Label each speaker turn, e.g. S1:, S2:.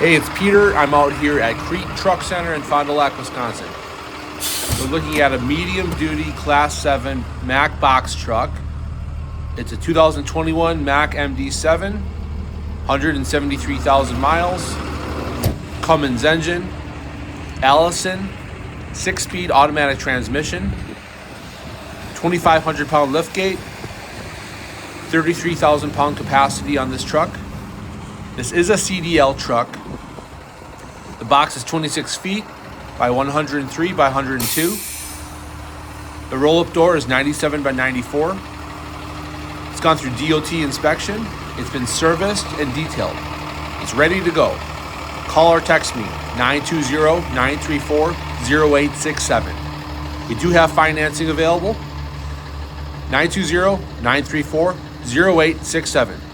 S1: Hey, it's Peter. I'm out here at Kriete Truck Center in Fond du Lac, Wisconsin. We're looking at a medium-duty Class 7 MAC box truck. It's a 2021 MAC MD7, 173,000 miles, Cummins engine, Allison, 6-speed automatic transmission, 2,500 pound liftgate, 33,000 pound capacity on this truck. This is a CDL truck. The box is 26 feet by 103 by 102. The roll-up door is 97 by 94. It's gone through DOT inspection. It's been serviced and detailed. It's ready to go. Call or text me, 920-934-0867. We do have financing available, 920-934-0867.